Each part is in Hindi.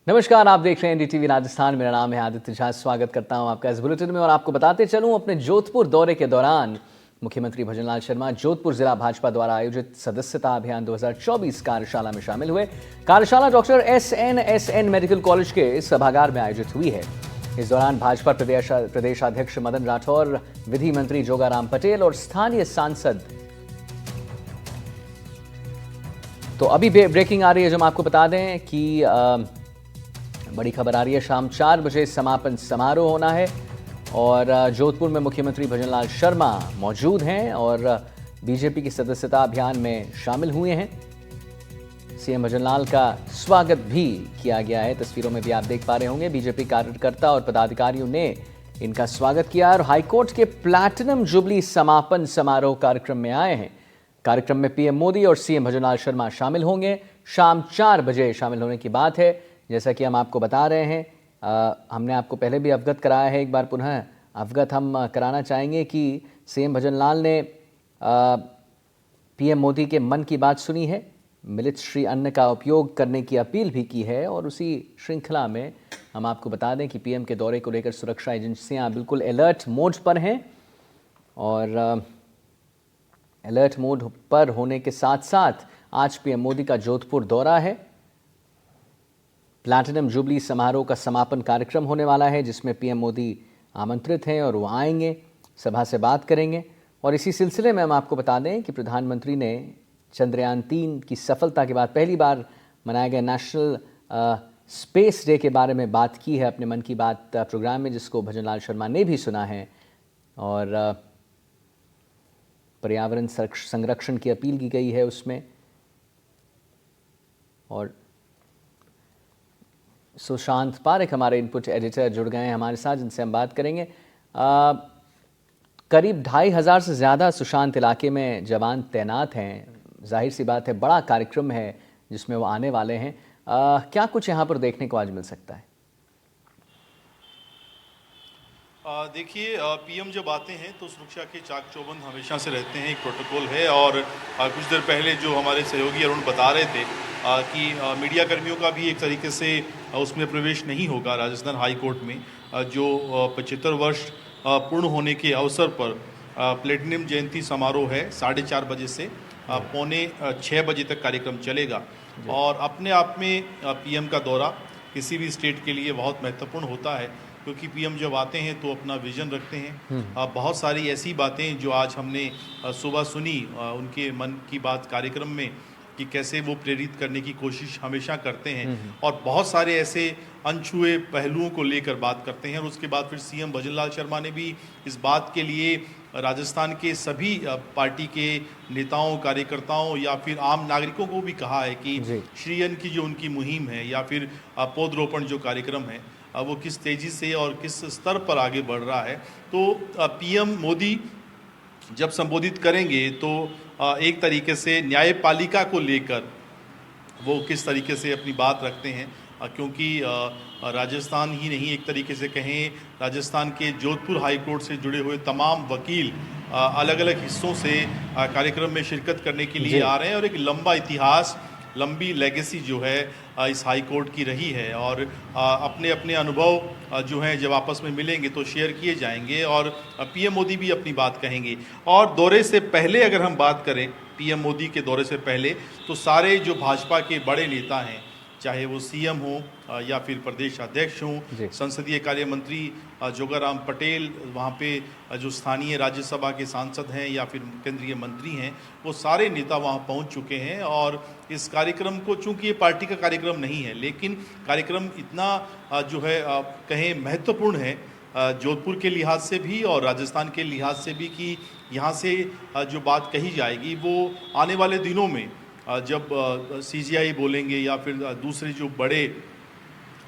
नमस्कार, आप देख रहे हैं एनडीटीवी राजस्थान। मेरा नाम है आदित्य झा। स्वागत करता हूं आपका इस बुलेटिन में और आपको बताते चलूं, अपने जोधपुर दौरे के दौरान मुख्यमंत्री भजनलाल शर्मा जोधपुर जिला भाजपा द्वारा आयोजित सदस्यता अभियान 2024 कार्यशाला में शामिल हुए। कार्यशाला डॉक्टर एस.एन. मेडिकल कॉलेज के सभागार में आयोजित हुई है। इस दौरान भाजपा प्रदेशाध्यक्ष मदन राठौर, विधि मंत्री जोगाराम पटेल और स्थानीय सांसद। तो अभी ब्रेकिंग आ रही है जो हम आपको बता दें कि बड़ी खबर आ रही है, शाम 4 बजे समापन समारोह होना है और जोधपुर में मुख्यमंत्री भजनलाल शर्मा मौजूद हैं और बीजेपी की सदस्यता अभियान में शामिल हुए हैं। सीएम भजनलाल का स्वागत भी किया गया है। तस्वीरों में भी आप देख पा रहे होंगे, बीजेपी कार्यकर्ता और पदाधिकारियों ने इनका स्वागत किया और हाईकोर्ट के प्लैटिनम जुबली समापन समारोह कार्यक्रम में आए हैं। कार्यक्रम में पीएम मोदी और सीएम भजनलाल शर्मा शामिल होंगे। शाम 4 बजे शामिल होने की बात है। जैसा कि हम आपको बता रहे हैं, हमने आपको पहले भी अवगत कराया है, एक बार पुनः अवगत हम कराना चाहेंगे कि सीएम भजनलाल ने पीएम मोदी के मन की बात सुनी है, मिलित श्री अन्न का उपयोग करने की अपील भी की है और उसी श्रृंखला में हम आपको बता दें कि पीएम के दौरे को लेकर सुरक्षा एजेंसियां बिल्कुल अलर्ट मोड पर हैं और अलर्ट मोड पर होने के साथ साथ आज पीएम मोदी का जोधपुर दौरा है। प्लैटिनम जुबली समारोह का समापन कार्यक्रम होने वाला है जिसमें पीएम मोदी आमंत्रित हैं और वो आएंगे, सभा से बात करेंगे। और इसी सिलसिले में हम आपको बता दें कि प्रधानमंत्री ने चंद्रयान 3 की सफलता के बाद पहली बार मनाए गए नेशनल स्पेस डे के बारे में बात की है अपने मन की बात प्रोग्राम में, जिसको भजनलाल शर्मा ने भी सुना है और पर्यावरण संरक्षण की अपील की गई है उसमें। और सुशांत पारेख हमारे इनपुट एडिटर जुड़ गए हैं हमारे साथ, जिनसे हम बात करेंगे। करीब 2500 से ज़्यादा सुशांत इलाके में जवान तैनात हैं। जाहिर सी बात है, बड़ा कार्यक्रम है जिसमें वो आने वाले हैं। क्या कुछ यहाँ पर देखने को आज मिल सकता है? देखिए, पीएम जब आते हैं तो सुरक्षा के चाक चौबंद हमेशा से रहते हैं, एक प्रोटोकॉल है। और कुछ देर पहले जो हमारे सहयोगी अरुण बता रहे थे कि मीडिया कर्मियों का भी एक तरीके से उसमें प्रवेश नहीं होगा राजस्थान हाई कोर्ट में। जो 75 वर्ष पूर्ण होने के अवसर पर प्लेटिनम जयंती समारोह है, 4:30 बजे से 5:45 बजे तक कार्यक्रम चलेगा। और अपने आप में पीएम का दौरा किसी भी स्टेट के लिए बहुत महत्वपूर्ण होता है, क्योंकि पीएम जब आते हैं तो अपना विजन रखते हैं। बहुत सारी ऐसी बातें जो आज हमने सुबह सुनी उनके मन की बात कार्यक्रम में, कि कैसे वो प्रेरित करने की कोशिश हमेशा करते हैं और बहुत सारे ऐसे अनछुए पहलुओं को लेकर बात करते हैं। और उसके बाद फिर सीएम भजनलाल शर्मा ने भी इस बात के लिए राजस्थान के सभी पार्टी के नेताओं, कार्यकर्ताओं या फिर आम नागरिकों को भी कहा है कि श्री अन्न की जो उनकी मुहिम है या फिर पौधरोपण जो कार्यक्रम है वो किस तेज़ी से और किस स्तर पर आगे बढ़ रहा है। तो पीएम मोदी जब संबोधित करेंगे तो एक तरीके से न्यायपालिका को लेकर वो किस तरीके से अपनी बात रखते हैं, क्योंकि राजस्थान ही नहीं, एक तरीके से कहें राजस्थान के जोधपुर हाई कोर्ट से जुड़े हुए तमाम वकील अलग अलग हिस्सों से कार्यक्रम में शिरकत करने के लिए आ रहे हैं। और एक लंबा इतिहास, लंबी लेगेसी जो है इस हाई कोर्ट की रही है और अपने अपने अनुभव जो हैं जब आपस में मिलेंगे तो शेयर किए जाएंगे और पीएम मोदी भी अपनी बात कहेंगे। और दौरे से पहले अगर हम बात करें, पीएम मोदी के दौरे से पहले, तो सारे जो भाजपा के बड़े नेता हैं, चाहे वो सीएम हो या फिर प्रदेश अध्यक्ष हों, संसदीय कार्य मंत्री जोगाराम पटेल, वहाँ पे जो स्थानीय राज्यसभा के सांसद हैं या फिर केंद्रीय मंत्री हैं, वो सारे नेता वहाँ पहुँच चुके हैं। और इस कार्यक्रम को, चूँकि ये पार्टी का कार्यक्रम नहीं है, लेकिन कार्यक्रम इतना जो है कहें महत्वपूर्ण है जोधपुर के लिहाज से भी और राजस्थान के लिहाज से भी, कि यहाँ से जो बात कही जाएगी वो आने वाले दिनों में जब सीजीआई बोलेंगे या फिर दूसरे जो बड़े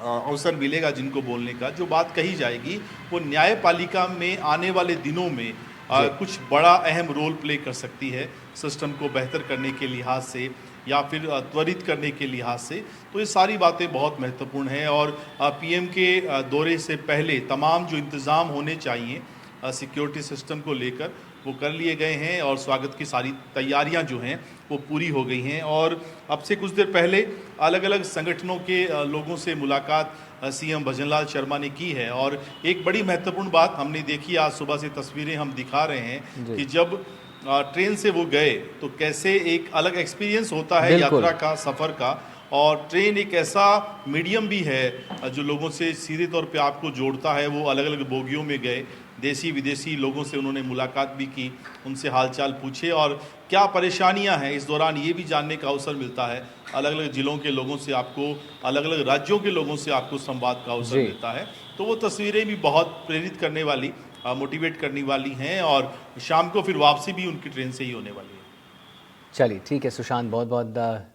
अवसर मिलेगा जिनको बोलने का, जो बात कही जाएगी वो न्यायपालिका में आने वाले दिनों में कुछ बड़ा अहम रोल प्ले कर सकती है, सिस्टम को बेहतर करने के लिहाज से या फिर त्वरित करने के लिहाज से। तो ये सारी बातें बहुत महत्वपूर्ण हैं। और पीएम के दौरे से पहले तमाम जो इंतज़ाम होने चाहिए सिक्योरिटी सिस्टम को लेकर, वो कर लिए गए हैं और स्वागत की सारी तैयारियां जो हैं वो पूरी हो गई हैं। और अब से कुछ देर पहले अलग अलग संगठनों के लोगों से मुलाकात सीएम भजनलाल शर्मा ने की है। और एक बड़ी महत्वपूर्ण बात हमने देखी, आज सुबह से तस्वीरें हम दिखा रहे हैं कि जब ट्रेन से वो गए तो कैसे एक अलग एक्सपीरियंस होता है यात्रा का, सफ़र का। और ट्रेन एक ऐसा मीडियम भी है जो लोगों से सीधे तौर पे आपको जोड़ता है। वो अलग अलग बोगियों में गए, देसी विदेशी लोगों से उन्होंने मुलाकात भी की, उनसे हालचाल पूछे और क्या परेशानियां हैं इस दौरान ये भी जानने का अवसर मिलता है। अलग अलग ज़िलों के लोगों से आपको, अलग अलग राज्यों के लोगों से आपको संवाद का अवसर मिलता है। तो वो तस्वीरें भी बहुत प्रेरित करने वाली, मोटिवेट करने वाली हैं। और शाम को फिर वापसी भी उनकी ट्रेन से ही होने वाली है। चलिए ठीक है सुशांत, बहुत बहुत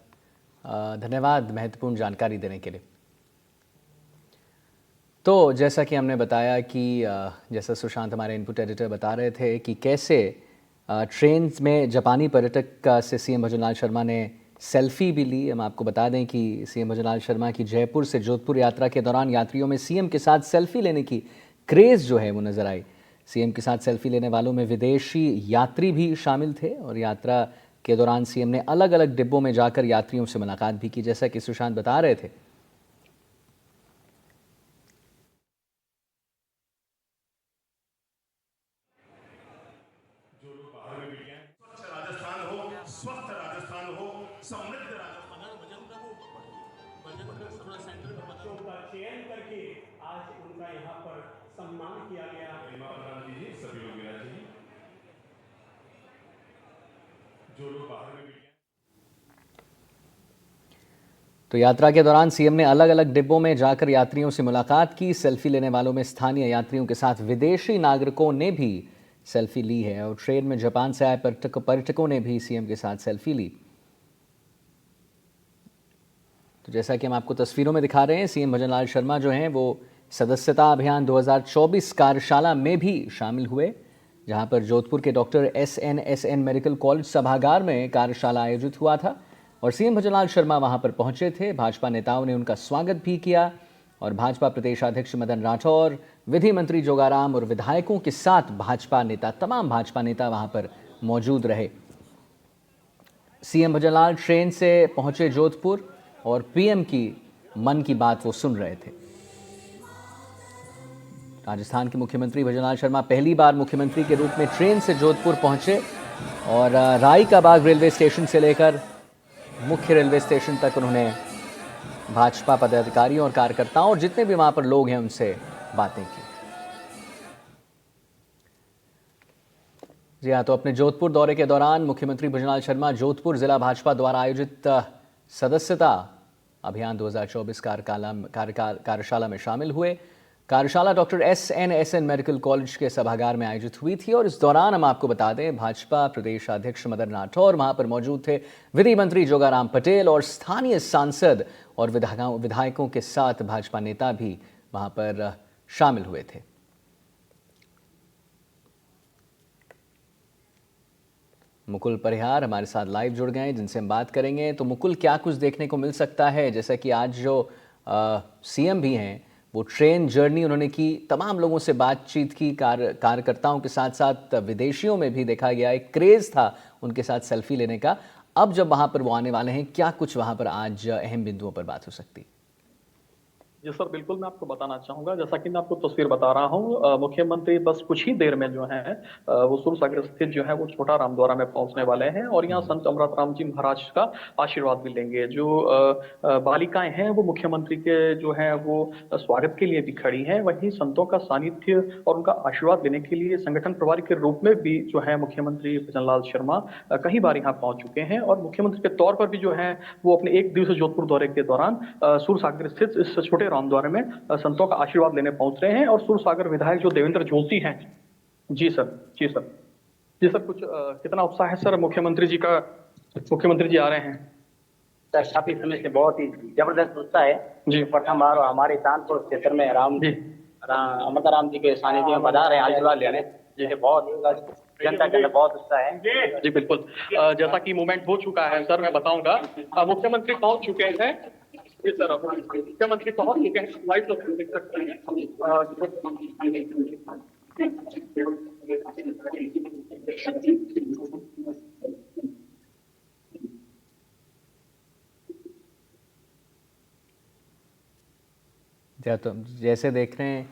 धन्यवाद महत्वपूर्ण जानकारी देने के लिए। तो जैसा कि हमने बताया कि जैसा सुशांत हमारे इनपुट एडिटर बता रहे थे कि कैसे ट्रेन में जापानी पर्यटक से सीएम भजनलाल शर्मा ने सेल्फी भी ली। हम आपको बता दें कि सीएम भजनलाल शर्मा की जयपुर से जोधपुर यात्रा के दौरान यात्रियों में सीएम के साथ सेल्फी लेने की क्रेज़ जो है वो नज़र आई। सीएम के साथ सेल्फी लेने वालों में विदेशी यात्री भी शामिल थे और यात्रा के दौरान सीएम ने अलग अलग डिब्बों में जाकर यात्रियों से मुलाकात भी की, जैसा कि सुशांत बता रहे थे। राजस्थान हो, स्वस्थ राजस्थान हो, समृद्ध राजस्थान का चयन करके आज उनका यहाँ पर सम्मान किया गया। सभी लोग जो लोग बाहर में। तो यात्रा के दौरान सीएम ने अलग अलग डिब्बों में जाकर यात्रियों से मुलाकात की। सेल्फी लेने वालों में स्थानीय यात्रियों के साथ विदेशी नागरिकों ने भी सेल्फी ली है और ट्रेन में जापान से आए पर्यटकों ने भी सीएम के साथ सेल्फी ली। तो जैसा कि हम आपको तस्वीरों में दिखा रहे हैं, सीएम भजनलाल शर्मा जो हैं वो सदस्यता अभियान 2024 कार्यशाला में भी शामिल हुए, जहां पर जोधपुर के डॉक्टर SNSN मेडिकल कॉलेज सभागार में कार्यशाला आयोजित हुआ था और सीएम भजनलाल शर्मा वहां पर पहुंचे थे। भाजपा नेताओं ने उनका स्वागत भी किया और भाजपा प्रदेशाध्यक्ष मदन राठौर, विधि मंत्री जोगाराम और विधायकों के साथ तमाम भाजपा नेता वहां पर मौजूद रहे। सीएम भजनलाल ट्रेन से पहुंचे जोधपुर और पीएम की मन की बात वो सुन रहे थे। राजस्थान के मुख्यमंत्री भजनलाल शर्मा पहली बार मुख्यमंत्री के रूप में ट्रेन से जोधपुर पहुंचे और राई का बाग रेलवे स्टेशन से लेकर मुख्य रेलवे स्टेशन तक उन्होंने भाजपा पदाधिकारियों और कार्यकर्ताओं और जितने भी वहां पर लोग हैं उनसे बातें की। जी हाँ, तो अपने जोधपुर दौरे के दौरान मुख्यमंत्री भजनलाल शर्मा जोधपुर जिला भाजपा द्वारा आयोजित सदस्यता अभियान 2024 कार्यशाला में शामिल हुए। कार्यशाला डॉक्टर SNSN मेडिकल कॉलेज के सभागार में आयोजित हुई थी और इस दौरान हम आपको बता दें भाजपा प्रदेश अध्यक्ष मदन राठौर वहां पर मौजूद थे। विधि मंत्री जोगाराम पटेल और स्थानीय सांसद और विधायकों के साथ भाजपा नेता भी वहां पर शामिल हुए थे। मुकुल परिहार हमारे साथ लाइव जुड़ गए हैं, जिनसे हम बात करेंगे। तो मुकुल, क्या कुछ देखने को मिल सकता है, जैसा कि आज जो सीएम भी हैं वो ट्रेन जर्नी उन्होंने की, तमाम लोगों से बातचीत की, कार्यकर्ताओं के साथ साथ विदेशियों में भी देखा गया एक क्रेज़ था उनके साथ सेल्फी लेने का। अब जब वहाँ पर वो आने वाले हैं, क्या कुछ वहाँ पर आज अहम बिंदुओं पर बात हो सकती? जी सर, बिल्कुल मैं आपको बताना चाहूंगा, जैसा कि मैं आपको तस्वीर बता रहा हूँ, मुख्यमंत्री बस कुछ ही देर में जो है वो सूरसागर स्थित जो है वो छोटा रामद्वारा में पहुंचने वाले हैं और यहाँ संत अमृत राम जी महाराज का आशीर्वाद भी लेंगे। जो बालिकाएं हैं वो मुख्यमंत्री के जो है वो स्वागत के लिए भी खड़ी हैं, वहीं संतों का सानिध्य और उनका आशीर्वाद लेने के लिए संगठन प्रभारी के रूप में भी जो है मुख्यमंत्री भजनलाल शर्मा कई बार यहाँ पहुंच चुके हैं और मुख्यमंत्री के तौर पर भी जो है वो अपने एक दिवसीय जोधपुर दौरे के दौरान सूरसागर स्थित इस छोटे रामद्वारे में संतों का आशीर्वाद लेने पहुंच रहे हैं। और सूरसागर विधायक जो देवेंद्र जोशी हैं, जी सर कुछ कितना उत्साह है सर मुख्यमंत्री जी आ रहे हैं? सर काफी समय से बहुत ही जबरदस्त उत्साह है जी। प्रथम बार हमारे कानपुर क्षेत्र में अमृत राम जी के सानिध्य में बधा रहे हैं आशीर्वाद लेने, जिसे बहुत जनता के अंदर बहुत उत्साह है। जी बिल्कुल, जैसा कि मूवमेंट हो चुका है सर, मैं बताऊंगा मुख्यमंत्री पहुंच चुके हैं। सर मुख्यमंत्री पहुंच चुके हैं, लाइव देख सकते हैं। तो जैसे देख रहे हैं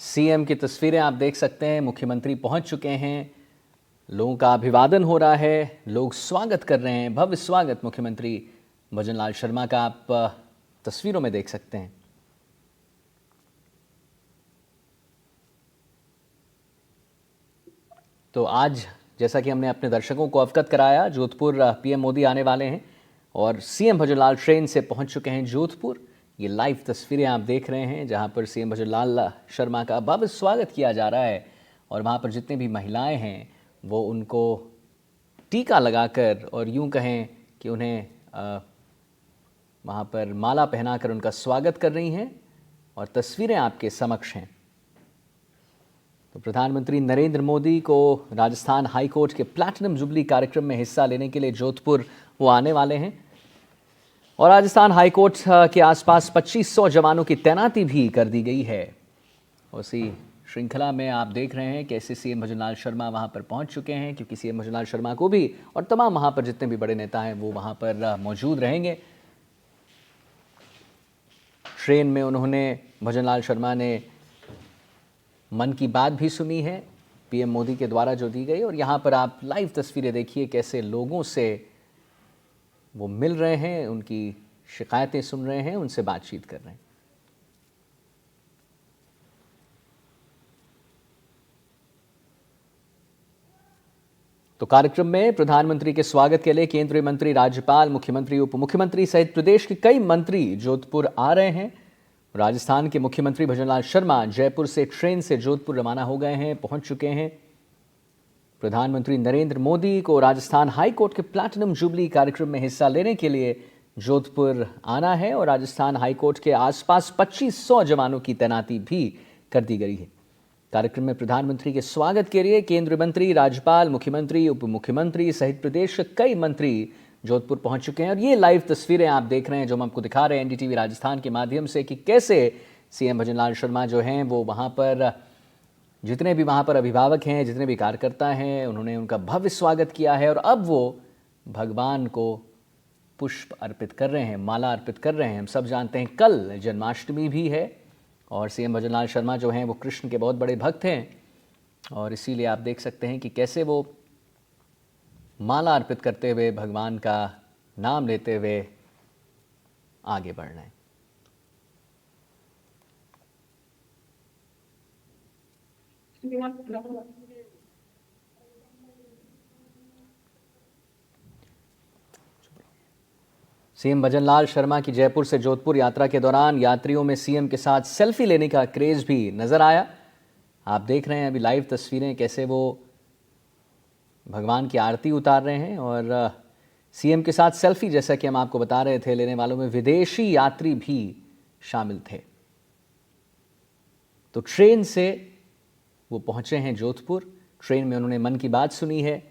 सीएम की तस्वीरें आप देख सकते हैं, मुख्यमंत्री पहुंच चुके हैं, लोगों का अभिवादन हो रहा है, लोग स्वागत कर रहे हैं, भव्य स्वागत मुख्यमंत्री भजनलाल शर्मा का आप तस्वीरों में देख सकते हैं। तो आज जैसा कि हमने अपने दर्शकों को अवगत कराया, जोधपुर पीएम मोदी आने वाले हैं और सीएम भजनलाल ट्रेन से पहुंच चुके हैं जोधपुर। ये लाइव तस्वीरें आप देख रहे हैं जहां पर सीएम भजनलाल शर्मा का भव्य स्वागत किया जा रहा है और वहां पर जितनी भी महिलाएं हैं वो उनको टीका लगाकर और यूं कहें कि उन्हें वहां पर माला पहनाकर उनका स्वागत कर रही हैं और तस्वीरें आपके समक्ष हैं। तो प्रधानमंत्री नरेंद्र मोदी को राजस्थान हाई कोर्ट के प्लैटिनम जुबली कार्यक्रम में हिस्सा लेने के लिए जोधपुर वो आने वाले हैं और राजस्थान हाई कोर्ट के आसपास 2500 जवानों की तैनाती भी कर दी गई है। उसी श्रृंखला में आप देख रहे हैं कैसे सीएम भजनलाल शर्मा वहां पर पहुंच चुके हैं, क्योंकि सीएम भजनलाल शर्मा को भी और तमाम वहां पर जितने भी बड़े नेता हैं वो वहां पर मौजूद रहेंगे। ट्रेन में उन्होंने भजनलाल शर्मा ने मन की बात भी सुनी है पीएम मोदी के द्वारा जो दी गई, और यहाँ पर आप लाइव तस्वीरें देखिए कैसे लोगों से वो मिल रहे हैं, उनकी शिकायतें सुन रहे हैं, उनसे बातचीत कर रहे हैं। तो कार्यक्रम में प्रधानमंत्री के स्वागत के लिए केंद्रीय मंत्री, राज्यपाल, मुख्यमंत्री, उप मुख्यमंत्री सहित प्रदेश के कई मंत्री जोधपुर आ रहे हैं। राजस्थान के मुख्यमंत्री भजनलाल शर्मा जयपुर से ट्रेन से जोधपुर रवाना हो गए हैं, पहुंच चुके हैं। प्रधानमंत्री नरेंद्र मोदी को राजस्थान हाई कोर्ट के प्लैटिनम जुबली कार्यक्रम में हिस्सा लेने के लिए जोधपुर आना है और राजस्थान हाई कोर्ट के आसपास 2500 जवानों की तैनाती भी कर दी गई है। कार्यक्रम में प्रधानमंत्री के स्वागत के लिए केंद्रीय मंत्री, राज्यपाल, मुख्यमंत्री, उप मुख्यमंत्री सहित प्रदेश के कई मंत्री जोधपुर पहुंच चुके हैं और ये लाइव तस्वीरें आप देख रहे हैं जो हम आपको दिखा रहे हैं एनडीटीवी राजस्थान के माध्यम से कि कैसे सीएम भजनलाल शर्मा जो हैं वो वहां पर जितने भी वहां पर अभिभावक हैं, जितने भी कार्यकर्ता हैं, उन्होंने उनका भव्य स्वागत किया है और अब वो भगवान को पुष्प अर्पित कर रहे हैं, माला अर्पित कर रहे हैं। हम सब जानते हैं कल जन्माष्टमी भी है और सीएम भजनलाल शर्मा जो हैं वो कृष्ण के बहुत बड़े भक्त हैं और इसीलिए आप देख सकते हैं कि कैसे वो माला अर्पित करते हुए भगवान का नाम लेते हुए आगे बढ़ रहे हैं। सीएम भजनलाल शर्मा की जयपुर से जोधपुर यात्रा के दौरान यात्रियों में सीएम के साथ सेल्फी लेने का क्रेज भी नजर आया। आप देख रहे हैं अभी लाइव तस्वीरें कैसे वो भगवान की आरती उतार रहे हैं और सीएम के साथ सेल्फी, जैसा कि हम आपको बता रहे थे, लेने वालों में विदेशी यात्री भी शामिल थे। तो ट्रेन से वो पहुंचे हैं जोधपुर। ट्रेन में उन्होंने मन की बात सुनी है।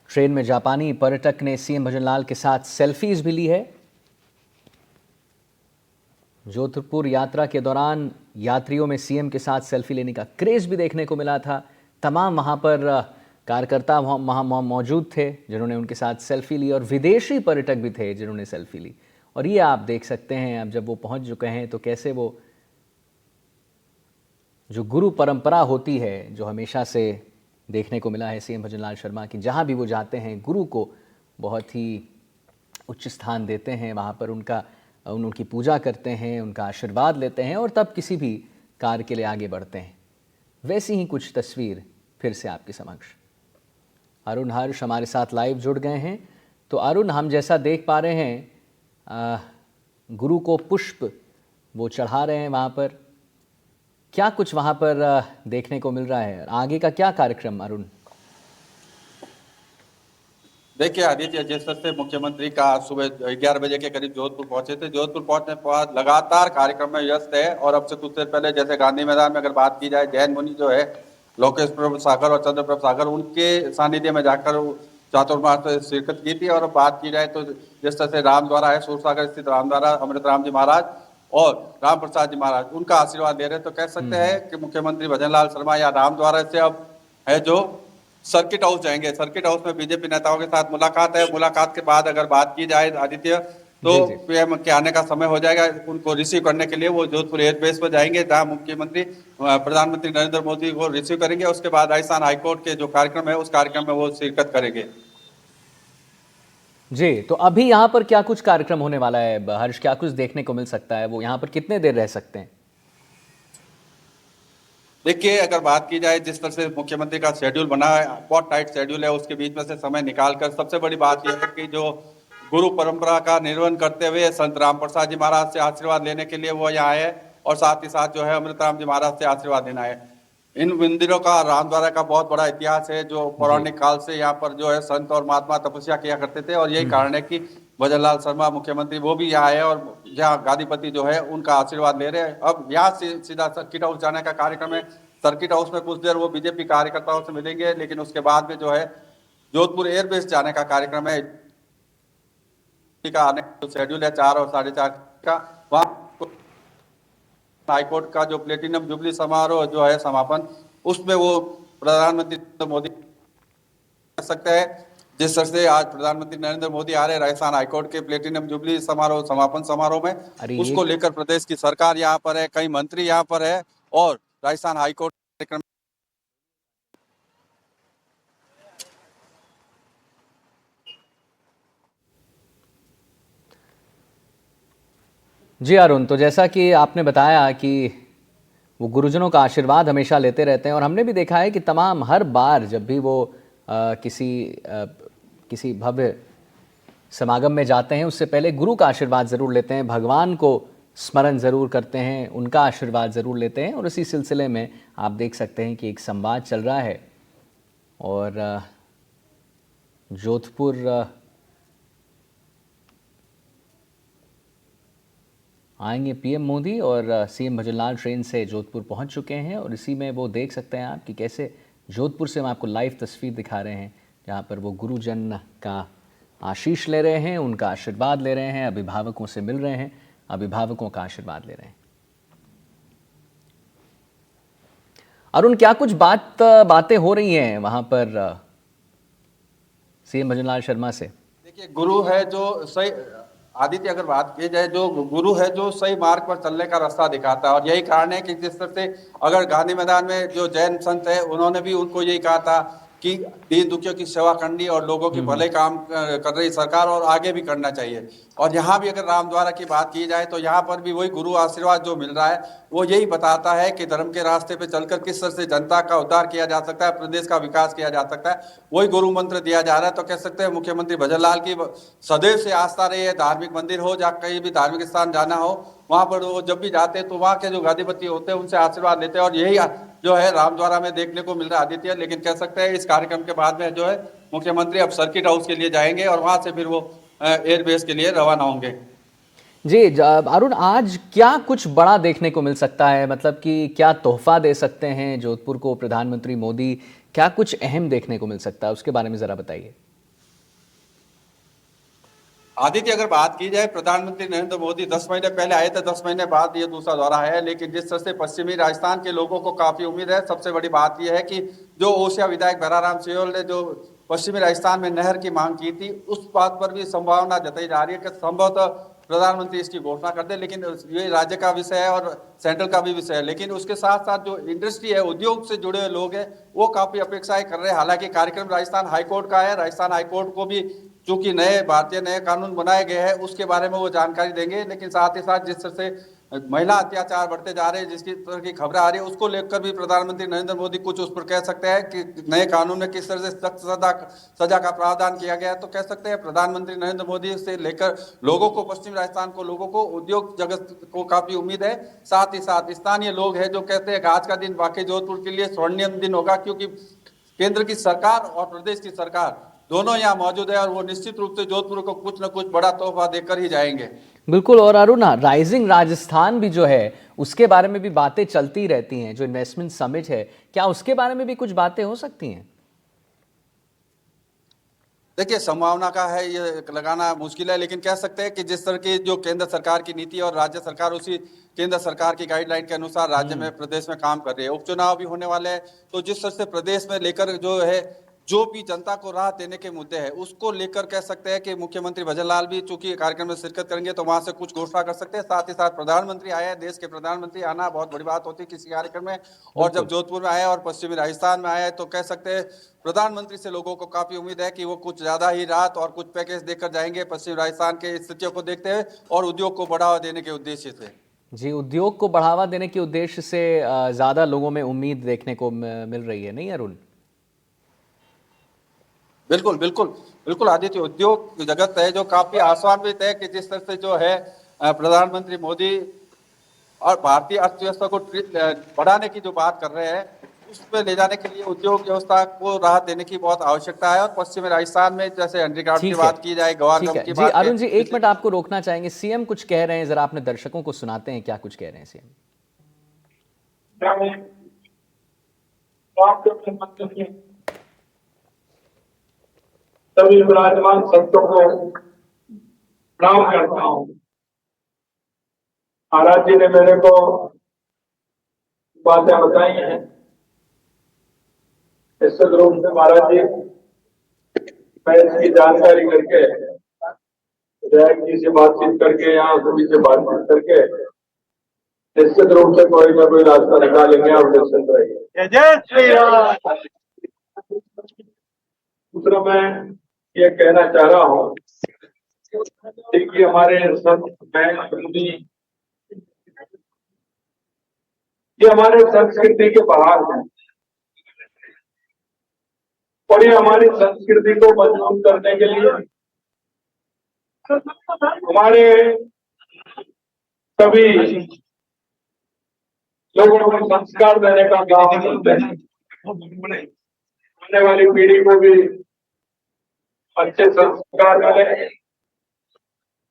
ट्रेन में जापानी पर्यटक ने सीएम भजनलाल के साथ सेल्फीज भी ली है। जोधपुर यात्रा के दौरान यात्रियों में सीएम के साथ सेल्फी लेने का क्रेज भी देखने को मिला था। तमाम वहां पर कार्यकर्ता वहाँ मौजूद थे जिन्होंने उनके साथ सेल्फी ली और विदेशी पर्यटक भी थे जिन्होंने सेल्फी ली। और ये आप देख सकते हैं अब जब वो पहुंच चुके हैं तो कैसे वो जो गुरु परंपरा होती है, जो हमेशा से देखने को मिला है सीएम भजनलाल शर्मा की, जहाँ भी वो जाते हैं गुरु को बहुत ही उच्च स्थान देते हैं, वहाँ पर उनकी पूजा करते हैं, उनका आशीर्वाद लेते हैं और तब किसी भी कार्य के लिए आगे बढ़ते हैं। वैसी ही कुछ तस्वीर फिर से आपके समक्ष। अरुण हर्ष हमारे साथ लाइव जुड़ गए हैं। तो अरुण, हम जैसा देख पा रहे हैं गुरु को पुष्प वो चढ़ा रहे हैं वहाँ पर, क्या कुछ वहाँ पर देखने को मिल रहा है? आगे का क्या कार्यक्रम अरुण? देखिए आदित्य, जिस तरह से मुख्यमंत्री का सुबह 11 बजे के करीब जोधपुर पहुंचे थे, जोधपुर पहुंचने के बाद लगातार कार्यक्रम में व्यस्त है और अब से कुछ देर पहले जैसे गांधी मैदान में अगर बात की जाए, जैन मुनि जो है लोकेश प्रभ सागर और चंद्र प्रभ सागर, उनके सानिध्य में जाकर चातुर्मास शिरकत की थी। और बात की जाए तो जिस तरह से रामद्वारा है, सूरसागर स्थित रामद्वारा, अमृत राम जी महाराज और राम प्रसाद जी महाराज उनका आशीर्वाद ले रहे हैं। तो कह सकते हैं कि मुख्यमंत्री भजनलाल शर्मा या राम द्वारा से अब है जो सर्किट हाउस जाएंगे। सर्किट हाउस में बीजेपी नेताओं के साथ मुलाकात है। मुलाकात के बाद अगर बात की जाए आदित्य तो पीएम के आने का समय हो जाएगा। उनको रिसीव करने के लिए वो जोधपुर एयरबेस पर जाएंगे, जहां मुख्यमंत्री प्रधानमंत्री नरेंद्र मोदी को रिसीव करेंगे। उसके बाद राजस्थान हाईकोर्ट के जो कार्यक्रम है उस कार्यक्रम में वो शिरकत करेंगे। जी, तो अभी यहाँ पर क्या कुछ कार्यक्रम होने वाला है हर्ष, क्या कुछ देखने को मिल सकता है? वो यहाँ पर कितने देर रह सकते हैं? देखिए, अगर बात की जाए जिस तरह से मुख्यमंत्री का शेड्यूल बना है, बहुत टाइट शेड्यूल है, उसके बीच में से समय निकालकर सबसे बड़ी बात यह है कि जो गुरु परंपरा का निर्वहन करते हुए संत राम प्रसाद जी महाराज से आशीर्वाद लेने के लिए वो यहाँ आए और साथ ही साथ जो है अमृतराम जी महाराज से आशीर्वाद लेना है। इन मंदिरों का रामद्वारा का बहुत बड़ा इतिहास है, जो पौराणिक काल से यहाँ पर जो है संत और महात्मा तपस्या किया करते थे और यही कारण है कि भजनलाल शर्मा मुख्यमंत्री वो भी यहाँ आए और यहाँ गादीपति जो है उनका आशीर्वाद ले रहे हैं। अब यहाँ से सीधा सर्किट हाउस जाने का कार्यक्रम है। सर्किट हाउस में कुछ देर वो बीजेपी कार्यकर्ताओं से मिलेंगे, लेकिन उसके बाद में जो है जोधपुर एयरबेस जाने का कार्यक्रम है। का आने शेड्यूल है 4 और 4:30 का। वहाँ हाईकोर्ट का जो प्लेटिनम जुबली समारोह जो है समापन, उसमें वो प्रधानमंत्री मोदी कर सकते हैं। जिस तरह से आज प्रधानमंत्री नरेंद्र मोदी आ रहे हैं राजस्थान हाईकोर्ट के प्लेटिनम जुबली समारोह समापन समारोह में, उसको लेकर प्रदेश की सरकार यहाँ पर है, कई मंत्री यहाँ पर है और राजस्थान हाईकोर्ट कार्यक्रम। जी अरुण, तो जैसा कि आपने बताया कि वो गुरुजनों का आशीर्वाद हमेशा लेते रहते हैं और हमने भी देखा है कि तमाम हर बार जब भी वो किसी भव्य समागम में जाते हैं उससे पहले गुरु का आशीर्वाद ज़रूर लेते हैं, भगवान को स्मरण ज़रूर करते हैं, उनका आशीर्वाद ज़रूर लेते हैं। और इसी सिलसिले में आप देख सकते हैं कि एक संवाद चल रहा है और जोधपुर आएंगे पीएम मोदी और सीएम भजनलाल ट्रेन से जोधपुर पहुंच चुके हैं और इसी में वो देख सकते हैं आप कि कैसे जोधपुर से हम आपको लाइव तस्वीर दिखा रहे हैं, जहां पर वो गुरुजन का आशीष ले रहे हैं, उनका आशीर्वाद ले रहे हैं, अभिभावकों से मिल रहे हैं, अभिभावकों का आशीर्वाद ले रहे हैं। अरुण, क्या कुछ बातें हो रही हैं वहां पर सीएम भजनलाल शर्मा से? देखिए, गुरु है जो सही आदित्य, अगर बात की जाए जो गुरु है जो सही मार्ग पर चलने का रास्ता दिखाता है और यही कारण है कि जिस तरह से अगर गांधी मैदान में जो जैन संत है उन्होंने भी उनको यही कहा था कि दीन दुखियों की सेवा करनी और लोगों की भले काम कर रही सरकार और आगे भी करना चाहिए। और यहाँ भी अगर रामद्वारा की बात की जाए तो यहाँ पर भी वही गुरु आशीर्वाद जो मिल रहा है वो यही बताता है कि धर्म के रास्ते पे चलकर किस तरह से जनता का उद्धार किया जा सकता है, प्रदेश का विकास किया जा सकता है, वही गुरु मंत्र दिया जा रहा है। तो कह सकते हैं मुख्यमंत्री भजनलाल की सदैव से आस्था रही है, धार्मिक मंदिर हो या कहीं भी धार्मिक स्थान जाना हो वहां पर वो जब भी जाते हैं तो वहाँ के जो गादीपति होते हैं उनसे आशीर्वाद लेते हैं और यही जो है रामद्वारा में देखने को मिल रहा है आदित्य। लेकिन कह सकते हैं इस कार्यक्रम के बाद में जो है मुख्यमंत्री अब सर्किट हाउस के लिए जाएंगे और वहां से फिर वो एयरबेस के लिए रवाना होंगे। जी अरुण, आज क्या कुछ बड़ा देखने को मिल सकता है, मतलब कि क्या तोहफा दे सकते हैं जोधपुर को प्रधानमंत्री मोदी, क्या कुछ अहम देखने को मिल सकता है, उसके बारे में जरा बताइए। आदित्य, अगर बात की जाए प्रधानमंत्री नरेंद्र मोदी 10 महीने पहले आए थे, 10 महीने बाद ये दूसरा दौरा है, लेकिन जिस तरह से पश्चिमी राजस्थान के लोगों को काफी उम्मीद है। सबसे बड़ी बात यह है कि जो ओसिया विधायक भैराराम सियोल ने जो पश्चिमी राजस्थान में नहर की मांग की थी उस बात पर भी संभावना जताई जा रही है कि संभवतः प्रधानमंत्री इसकी घोषणा कर दे। लेकिन ये राज्य का विषय है और सेंट्रल का भी विषय है, लेकिन उसके साथ साथ जो इंडस्ट्री है, उद्योग से जुड़े हुए लोग हैं वो काफी अपेक्षाएं कर रहे हैं। हालांकि कार्यक्रम राजस्थान हाईकोर्ट का है, राजस्थान हाईकोर्ट को भी चूंकि नए कानून बनाए गए हैं उसके बारे में वो जानकारी देंगे, लेकिन साथ ही साथ जिस तरह से महिला अत्याचार बढ़ते जा रहे हैं जिसकी तरह की खबरें आ रही है उसको लेकर भी प्रधानमंत्री नरेंद्र मोदी कुछ उस पर कह सकते हैं कि नए कानून में किस तरह से सख्त सजा का प्रावधान किया गया है। तो कह सकते हैं प्रधानमंत्री नरेंद्र मोदी से लेकर लोगों को, पश्चिम राजस्थान को, लोगों को, उद्योग जगत को काफी उम्मीद है। साथ ही साथ स्थानीय लोग हैं जो कहते हैं कि आज का दिन वाकई जोधपुर के लिए स्वर्णिम दिन होगा, क्योंकि केंद्र की सरकार और प्रदेश की सरकार दोनों यहाँ मौजूद है और वो निश्चित रूप से जोधपुर को कुछ न कुछ बड़ा तोहफा देकर ही जाएंगे। बिल्कुल। और अरुण, राइजिंग राजस्थान भी जो है उसके बारे में भी बातें चलती रहती हैं, जो इन्वेस्टमेंट समिट है, क्या उसके बारे में भी कुछ बातें हो सकती हैं? देखिए, संभावना का है ये लगाना मुश्किल है, लेकिन कह सकते हैं कि जिस तरह की जो केंद्र सरकार की नीति और राज्य सरकार उसी केंद्र सरकार की गाइडलाइन के अनुसार राज्य में प्रदेश में काम कर रही है। उपचुनाव भी होने वाले हैं, तो जिस तरह से प्रदेश में लेकर जो है जो भी जनता को राहत देने के मुद्दे हैं उसको लेकर कह सकते हैं कि मुख्यमंत्री भजनलाल भी चूंकि कार्यक्रम में शिरकत करेंगे तो वहां से कुछ घोषणा कर सकते हैं। साथ ही साथ प्रधानमंत्री आए हैं, देश के प्रधानमंत्री आना बहुत बड़ी बात होती है किसी कार्यक्रम में, और जब जोधपुर में आए और पश्चिमी राजस्थान में आए तो कह सकते हैं प्रधानमंत्री से लोगों को काफी उम्मीद है कि वो कुछ ज्यादा ही राहत और कुछ पैकेज देकर जाएंगे पश्चिमी राजस्थान के स्थितियों को देखते हुए और उद्योग को बढ़ावा देने के उद्देश्य से। जी, उद्योग को बढ़ावा देने के उद्देश्य से ज़्यादा लोगों में उम्मीद देखने को मिल रही है, नहीं अरुण? बिल्कुल बिल्कुल बिल्कुल आदित्य, उद्योग जगत है जो काफी आशान्वित है कि जिस तरह से जो है प्रधानमंत्री मोदी और भारतीय अर्थव्यवस्था को बढ़ाने की जो बात कर रहे हैं उसमें ले जाने के लिए उद्योग व्यवस्था को राहत देने की बहुत आवश्यकता है। और पश्चिमी राजस्थान में जैसे हैंडीक्राफ्ट की बात की जाए, गवार गम की जी, बात, अरुण जी एक मिनट आपको रोकना चाहेंगे, सीएम कुछ कह रहे हैं, जरा अपने दर्शकों को सुनाते हैं क्या कुछ कह रहे हैं सीएम। सभी विराजमान संतों को प्रणाम करता हूँ। महाराज जी ने मेरे को बातें बताई हैं, निश्चित रूप से महाराज जी मैं इसकी जानकारी करके विधायक जी से बातचीत करके यहाँ सभी से बातचीत करके निश्चित रूप से कोई ना कोई रास्ता निकालेंगे। आप निश्चित रहिए। जय श्री राम। दूसरा मैं ये कहना चाह रहा हूँ कि हमारे ये हमारे संस्कृति के बहार हैं और ये हमारी संस्कृति को मजबूत करने के लिए हमारे सभी लोगों को संस्कार देने का काम करते हैं। आने वाली पीढ़ी को भी अच्छे संस्कार मिले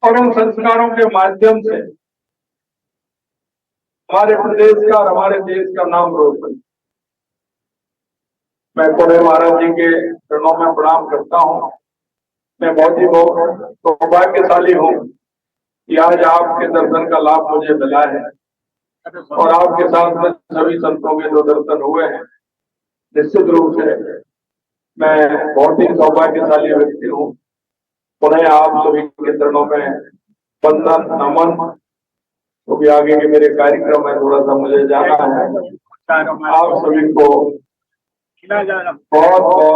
और उन संस्कारों के माध्यम से हमारे प्रदेश का और हमारे देश का नाम रोशन। मैं पुणे महाराज जी के चरणों में प्रणाम करता हूँ। मैं बहुत ही सौभाग्यशाली हूँ कि आज आपके दर्शन का लाभ मुझे मिला है और आपके साथ में सभी संतों के जो दर्शन हुए हैं, निश्चित रूप से मैं बहुत ही सौभाग्यशाली व्यक्ति हूँ। पुनः आप सभी के चरणों में वंदन नमन, क्योंकि आगे के मेरे कार्यक्रम में थोड़ा सा मुझे जाना है। आप सभी को बहुत बहुत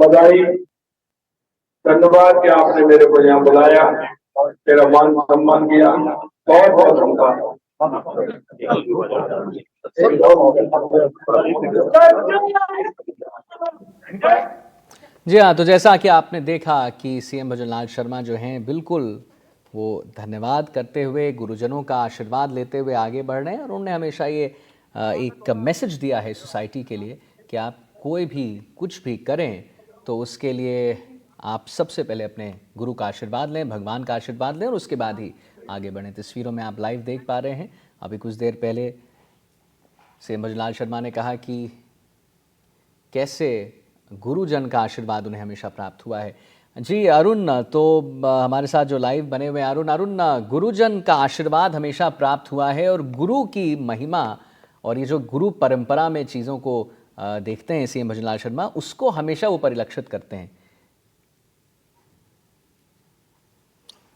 बधाई, धन्यवाद कि आपने मेरे को यहाँ बुलाया, मेरा मान सम्मान किया। बहुत बहुत धन्यवाद। जी हाँ, तो जैसा कि आपने देखा कि सीएम भजनलाल शर्मा जो हैं बिल्कुल वो धन्यवाद करते हुए, गुरुजनों का आशीर्वाद लेते हुए आगे बढ़ रहे हैं। और उन्होंने हमेशा ये एक मैसेज दिया है सोसाइटी के लिए कि आप कोई भी कुछ भी करें तो उसके लिए आप सबसे पहले अपने गुरु का आशीर्वाद लें, भगवान का आशीर्वाद लें और उसके बाद ही आगे बढ़ें। तस्वीरों में आप लाइव देख पा रहे हैं, अभी कुछ देर पहले सीएम भजनलाल शर्मा ने कहा कि कैसे गुरुजन का आशीर्वाद उन्हें हमेशा प्राप्त हुआ है। जी अरुण, तो हमारे साथ जो लाइव बने हुए अरुण, गुरुजन का आशीर्वाद हमेशा प्राप्त हुआ है और गुरु की महिमा और ये जो गुरु परंपरा में चीज़ों को देखते हैं सीएम भजनलाल शर्मा, उसको हमेशा वो परिलक्षित करते हैं।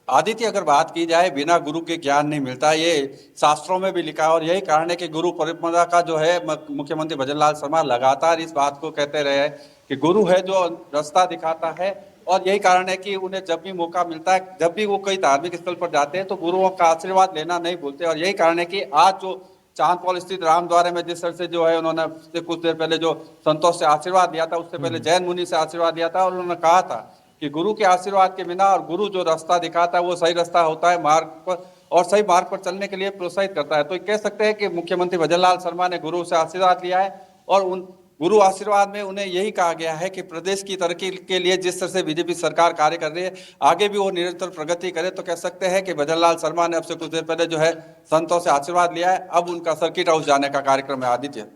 आदित्य, अगर बात की जाए बिना गुरु के ज्ञान नहीं मिलता, ये शास्त्रों में भी लिखा है और यही कारण है कि गुरु परंपरा का जो है मुख्यमंत्री भजनलाल शर्मा लगातार इस बात को कहते रहे हैं कि गुरु है जो रास्ता दिखाता है। और यही कारण है कि उन्हें जब भी मौका मिलता है, जब भी वो कई धार्मिक स्थल पर जाते हैं तो गुरुओं का आशीर्वाद लेना नहीं भूलते। और यही कारण है कि आज जो चांदपौल स्थित रामद्वारे में जिस तरह से जो है उन्होंने कुछ देर पहले जो संतोष से आशीर्वाद लिया था, उससे पहले जैन मुनि से आशीर्वाद लिया था और उन्होंने कहा था कि गुरु के आशीर्वाद के बिना और गुरु जो रास्ता दिखाता है वो सही रास्ता होता है, मार्ग पर और सही मार्ग पर चलने के लिए प्रोत्साहित करता है। तो कह सकते हैं कि मुख्यमंत्री भजनलाल शर्मा ने गुरु से आशीर्वाद लिया है और उन गुरु आशीर्वाद में उन्हें यही कहा गया है कि प्रदेश की तरक्की के लिए जिस तरह से बीजेपी सरकार कार्य कर रही है, आगे भी वो निरंतर प्रगति करे। तो कह सकते हैं कि भजनलाल शर्मा ने अब से कुछ देर पहले जो है संतों से आशीर्वाद लिया है, अब उनका सर्किट हाउस जाने का कार्यक्रम है। आदित्य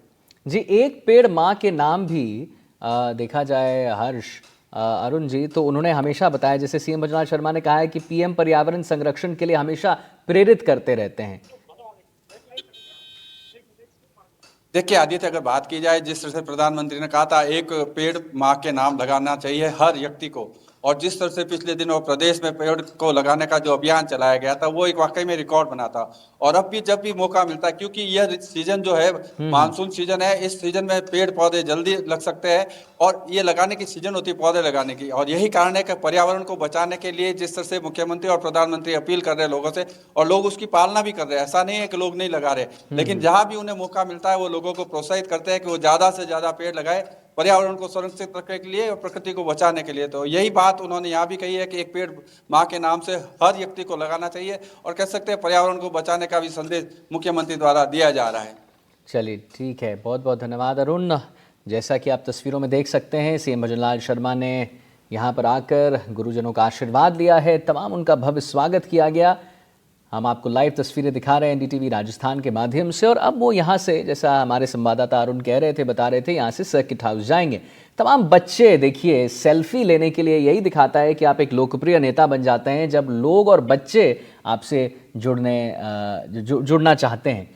जी, एक पेड़ माँ के नाम भी देखा जाए हर्ष, अरुण जी, तो उन्होंने हमेशा बताया, जैसे सीएम भजनलाल शर्मा ने कहा है कि पीएम पर्यावरण संरक्षण के लिए हमेशा प्रेरित करते रहते हैं। देखिए आदित्य, अगर बात की जाए जिस तरह से प्रधानमंत्री ने कहा था एक पेड़ माँ के नाम लगाना चाहिए हर व्यक्ति को, और जिस तरह से पिछले दिनों प्रदेश में पेड़ को लगाने का जो अभियान चलाया गया था वो एक वाकई में रिकॉर्ड बना था। और अब भी जब भी मौका मिलता है, क्योंकि यह सीजन जो है मानसून सीजन है, इस सीजन में पेड़ पौधे जल्दी लग सकते हैं और ये लगाने की सीजन होती है पौधे लगाने की। और यही कारण है कि पर्यावरण को बचाने के लिए जिस तरह से मुख्यमंत्री और प्रधानमंत्री अपील कर रहे हैं लोगों से, और लोग उसकी पालना भी कर रहे हैं, ऐसा नहीं है कि लोग नहीं लगा रहे, लेकिन जहां भी उन्हें मौका मिलता है वो लोगों को प्रोत्साहित करते हैं कि वो ज्यादा से ज्यादा पेड़ लगाए पर्यावरण को सुरक्षित रखने के लिए और प्रकृति को बचाने के लिए। तो यही बात उन्होंने यहाँ भी कही है कि एक पेड़ माँ के नाम से हर व्यक्ति को लगाना चाहिए, और कह सकते हैं पर्यावरण को बचाने का भी संदेश मुख्यमंत्री द्वारा दिया जा रहा है। चलिए ठीक है, बहुत बहुत धन्यवाद अरुण। जैसा कि आप तस्वीरों में देख सकते हैं, सीएम भजनलाल शर्मा ने यहाँ पर आकर गुरुजनों का आशीर्वाद लिया है, तमाम उनका भव्य स्वागत किया गया। हम आपको लाइव तस्वीरें दिखा रहे हैं एनडीटीवी राजस्थान के माध्यम से। और अब वो यहाँ से, जैसा हमारे संवाददाता अरुण कह रहे थे, बता रहे थे, यहाँ से सर्किट हाउस जाएंगे। तमाम बच्चे देखिए सेल्फी लेने के लिए, यही दिखाता है कि आप एक लोकप्रिय नेता बन जाते हैं जब लोग और बच्चे आपसे जुड़ना चाहते हैं।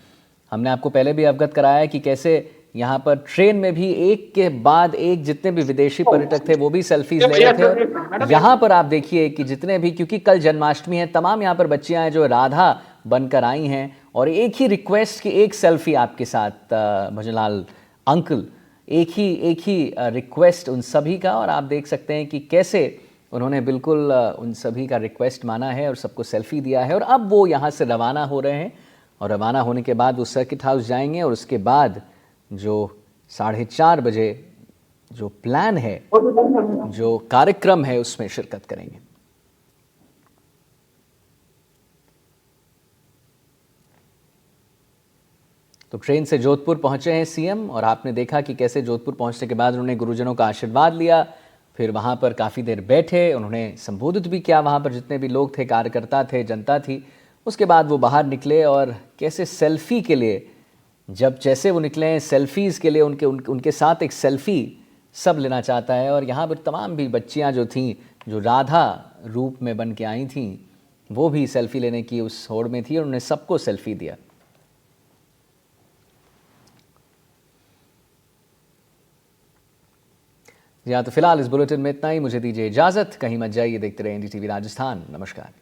हमने आपको पहले भी अवगत कराया कि कैसे यहाँ पर ट्रेन में भी एक के बाद एक जितने भी विदेशी पर्यटक थे वो भी सेल्फीज ले रहे थे। और यहाँ पर आप देखिए कि जितने भी, क्योंकि कल जन्माष्टमी है, तमाम यहाँ पर बच्चियाँ हैं जो राधा बनकर आई हैं, और एक ही रिक्वेस्ट कि एक सेल्फी आपके साथ भजनलाल अंकल, एक ही रिक्वेस्ट उन सभी का। और आप देख सकते हैं कि कैसे उन्होंने बिल्कुल उन सभी का रिक्वेस्ट माना है और सबको सेल्फी दिया है। और अब वो यहाँ से रवाना हो रहे हैं, और रवाना होने के बाद वो सर्किट हाउस जाएंगे, और उसके बाद जो 4:30 बजे जो प्लान है, जो कार्यक्रम है, उसमें शिरकत करेंगे। तो ट्रेन से जोधपुर पहुंचे हैं सीएम, और आपने देखा कि कैसे जोधपुर पहुंचने के बाद उन्होंने गुरुजनों का आशीर्वाद लिया, फिर वहां पर काफ़ी देर बैठे, उन्होंने संबोधित भी किया वहां पर जितने भी लोग थे, कार्यकर्ता थे, जनता थी। उसके बाद वो बाहर निकले, और कैसे सेल्फी के लिए, जब जैसे वो निकले हैं सेल्फीज़ के लिए, उनके साथ एक सेल्फ़ी सब लेना चाहता है। और यहाँ पर तमाम भी बच्चियाँ जो थीं, जो राधा रूप में बन के आई थीं, वो भी सेल्फ़ी लेने की उस होड़ में थी, और उन्होंने सबको सेल्फ़ी दिया। जी हाँ, तो फिलहाल इस बुलेटिन में इतना ही। मुझे दीजिए इजाज़त, कहीं मत जाइए, देखते रहे एनडीटीवी राजस्थान। नमस्कार।